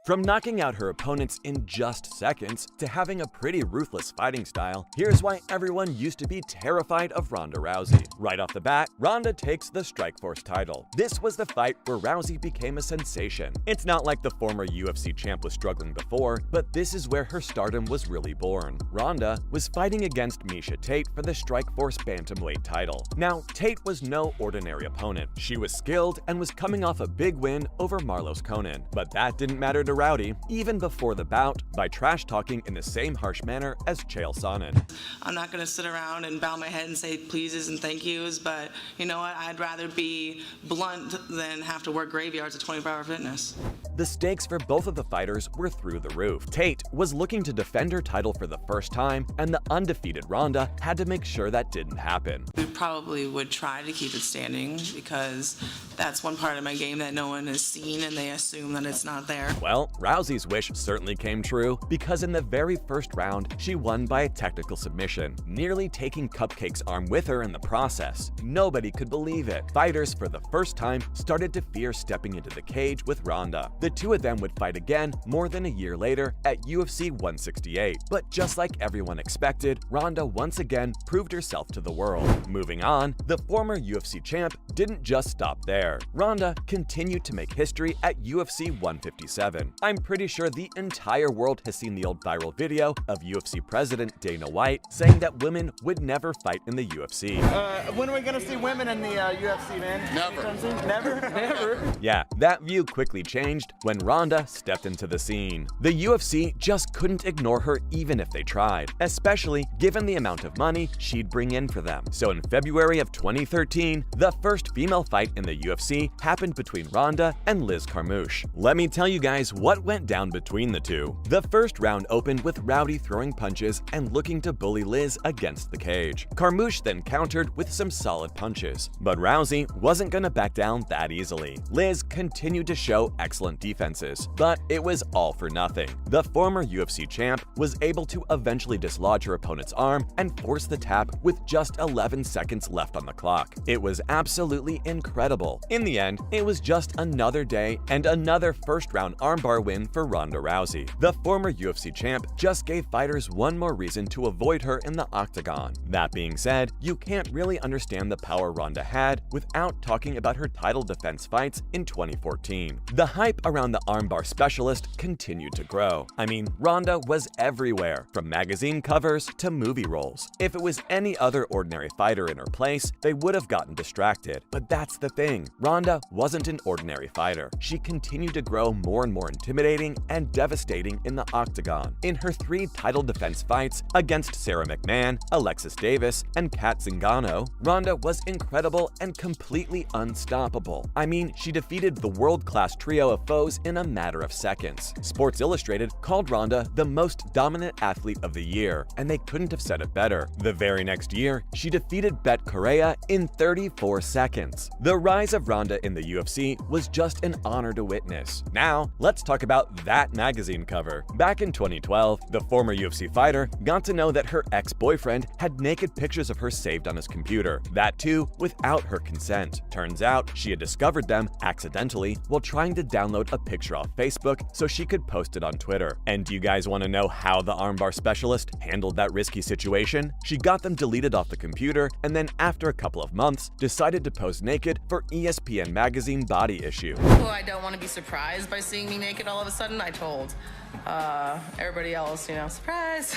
From knocking out her opponents in just seconds to having a pretty ruthless fighting style, here's why everyone used to be terrified of Ronda Rousey. Right off the bat, Ronda takes the Strikeforce title. This was the fight where Rousey became a sensation. It's not like the former UFC champ was struggling before, but this is where her stardom was really born. Ronda was fighting against Miesha Tate for the Strikeforce Bantamweight title. Now, Tate was no ordinary opponent. She was skilled and was coming off a big win over Marlos Conan. But that didn't matter to Rowdy, even before the bout, by trash-talking in the same harsh manner as Chael Sonnen. I'm not going to sit around and bow my head and say pleases and thank yous, but you know what? I'd rather be blunt than have to work graveyards at 24-hour fitness. The stakes for both of the fighters were through the roof. Tate was looking to defend her title for the first time, and the undefeated Ronda had to make sure that didn't happen. We probably would try to keep it standing because that's one part of my game that no one has seen and they assume that it's not there. Well, Rousey's wish certainly came true, because in the very first round, she won by a technical submission, nearly taking Cupcake's arm with her in the process. Nobody could believe it. Fighters, for the first time, started to fear stepping into the cage with Ronda. The two of them would fight again more than a year later at UFC 168. But just like everyone expected, Ronda once again proved herself to the world. Moving on, the former UFC champ didn't just stop there. Ronda continued to make history at UFC 157. I'm pretty sure the entire world has seen the old viral video of UFC president Dana White saying that women would never fight in the UFC. When are we gonna see women in the UFC, man? Never. Never? Never? Yeah, that view quickly changed when Ronda stepped into the scene. The UFC just couldn't ignore her even if they tried, especially given the amount of money she'd bring in for them. So in February of 2013, the first female fight in the UFC happened between Ronda and Liz Carmouche. Let me tell you guys what went down between the two. The first round opened with Rowdy throwing punches and looking to bully Liz against the cage. Carmouche then countered with some solid punches, but Rousey wasn't gonna back down that easily. Liz continued to show excellent defenses, but it was all for nothing. The former UFC champ was able to eventually dislodge her opponent's arm and force the tap with just 11 seconds left on the clock. It was absolutely incredible. In the end, it was just another day and another first-round armbar win for Ronda Rousey. The former UFC champ just gave fighters one more reason to avoid her in the octagon. That being said, you can't really understand the power Ronda had without talking about her title defense fights in 2014. The hype around the armbar specialist continued to grow. I mean, Ronda was everywhere, from magazine covers to movie roles. If it was any other ordinary fighter in her place, they would have gotten distracted. But that's the thing, Ronda wasn't an ordinary fighter. She continued to grow more and more intimidating and devastating in the octagon. In her 3 title defense fights against Sarah McMahon, Alexis Davis, and Kat Zingano, Ronda was incredible and completely unstoppable. I mean, she defeated the world-class trio of foes in a matter of seconds. Sports Illustrated called Ronda the most dominant athlete of the year, and they couldn't have said it better. The very next year, she defeated Bet Correa in 34 seconds. The rise of Ronda in the UFC was just an honor to witness. Now, let's talk about that magazine cover. Back in 2012, the former UFC fighter got to know that her ex-boyfriend had naked pictures of her saved on his computer, that too without her consent. Turns out, she had discovered them accidentally while trying to download a picture off Facebook so she could post it on Twitter. And do you guys want to know how the armbar specialist handled that risky situation? She got them deleted off the computer, and then after a couple of months, decided to pose naked for ESPN magazine body issue. Well, I don't want to be surprised by seeing me naked all of a sudden. I told everybody else, surprise.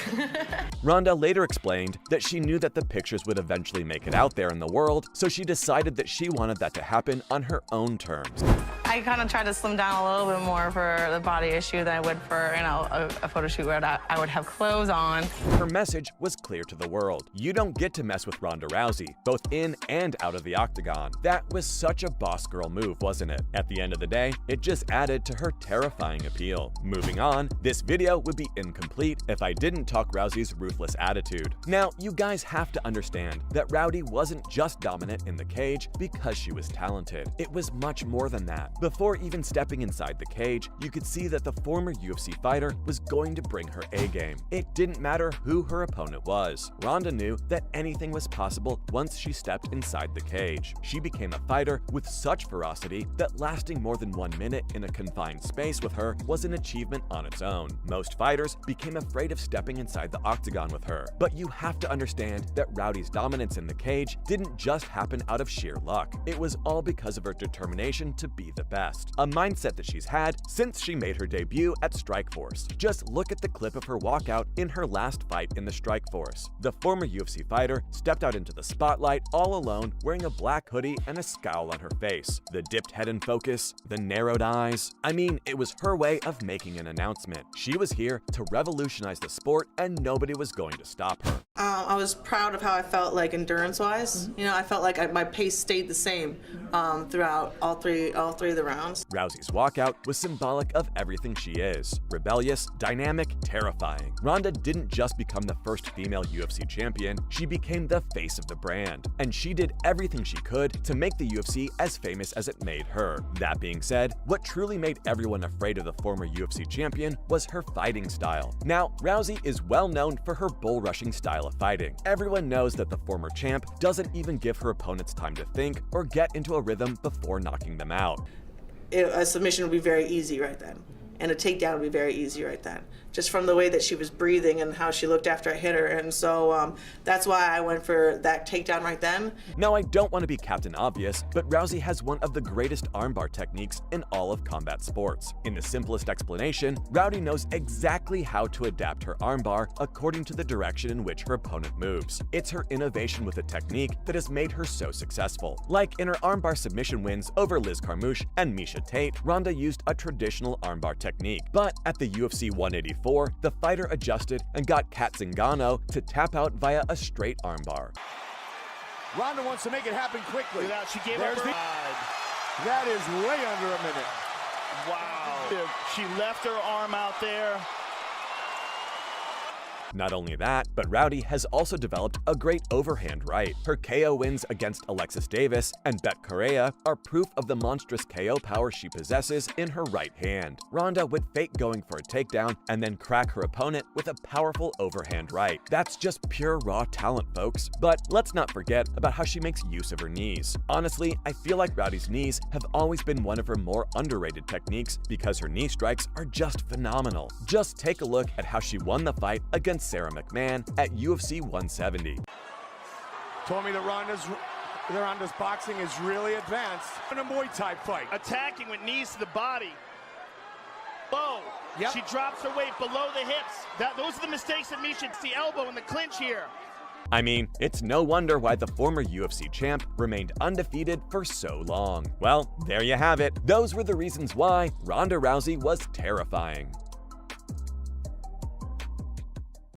Ronda later explained that she knew that the pictures would eventually make it out there in the world, so she decided that she wanted that to happen on her own terms. I kind of tried to slim down a little bit more for the body issue than I would for, a photo shoot where I would have clothes on. Her message was clear to the world. You don't get to mess with Ronda Rousey, both in and out of the octagon. That was such a boss girl move, wasn't it? At the end of the day, it just added to her terrifying appeal. Moving on, this video would be incomplete if I didn't talk Rousey's ruthless attitude. Now, you guys have to understand that Rowdy wasn't just dominant in the cage because she was talented. It was much more than that. Before even stepping inside the cage, you could see that the former UFC fighter was going to bring her A-game. It didn't matter who her opponent was. Ronda knew that anything was possible once she stepped inside the cage. She became a fighter with such ferocity that lasting more than 1 minute in a confined space with her was an achievement on its own. Most fighters became afraid of stepping inside the octagon with her, but you have to understand that Rowdy's dominance in the cage didn't just happen out of sheer luck. It was all because of her determination to be the best, a mindset that she's had since she made her debut at Strikeforce. Just look at the clip of her walkout in her last fight in the Strikeforce. The former UFC fighter stepped out into the spotlight all alone, wearing a black hoodie and a scowl on her face. The dipped head in focus, the narrowed eyes. I mean, it was her way of making an announcement. She was here to revolutionize the sport and nobody was going to stop her. I was proud of how I felt, like, endurance-wise. You know, I felt like my pace stayed the same throughout all three of the rounds. Rousey's walkout was symbolic of everything she is. Rebellious, dynamic, terrifying. Ronda didn't just become the first female UFC champion, she became the face of the brand. And she did everything she could to make the UFC as famous as it made her. That being said, what truly made everyone afraid of the former UFC champion was her fighting style. Now, Rousey is well known for her bull-rushing style of fighting. Everyone knows that the former champ doesn't even give her opponents time to think or get into a rhythm before knocking them out. A submission would be very easy right then, and a takedown would be very easy right then, just from the way that she was breathing and how she looked after I hit her. And so that's why I went for that takedown right then. Now, I don't want to be Captain Obvious, but Rousey has one of the greatest armbar techniques in all of combat sports. In the simplest explanation, Rowdy knows exactly how to adapt her armbar according to the direction in which her opponent moves. It's her innovation with a technique that has made her so successful. Like in her armbar submission wins over Liz Carmouche and Miesha Tate, Ronda used a traditional armbar technique. But at the UFC 184, the fighter adjusted and got Kat Zingano to tap out via a straight armbar. Ronda wants to make it happen quickly. She gave There's up her... That is way under a minute. Wow. She left her arm out there. Not only that, but Rowdy has also developed a great overhand right. Her KO wins against Alexis Davis and Bet Correa are proof of the monstrous KO power she possesses in her right hand. Ronda would fake going for a takedown and then crack her opponent with a powerful overhand right. That's just pure raw talent, folks. But let's not forget about how she makes use of her knees. Honestly, I feel like Rowdy's knees have always been one of her more underrated techniques because her knee strikes are just phenomenal. Just take a look at how she won the fight against Sarah McMahon at UFC 170. Told me that Ronda's boxing is really advanced in a Muay Thai fight. Attacking with knees to the body. Bow. Yep. She drops her weight below the hips. Those are the mistakes that Miesha, it's the elbow and the clinch here. I mean, it's no wonder why the former UFC champ remained undefeated for so long. Well, there you have it. Those were the reasons why Ronda Rousey was terrifying.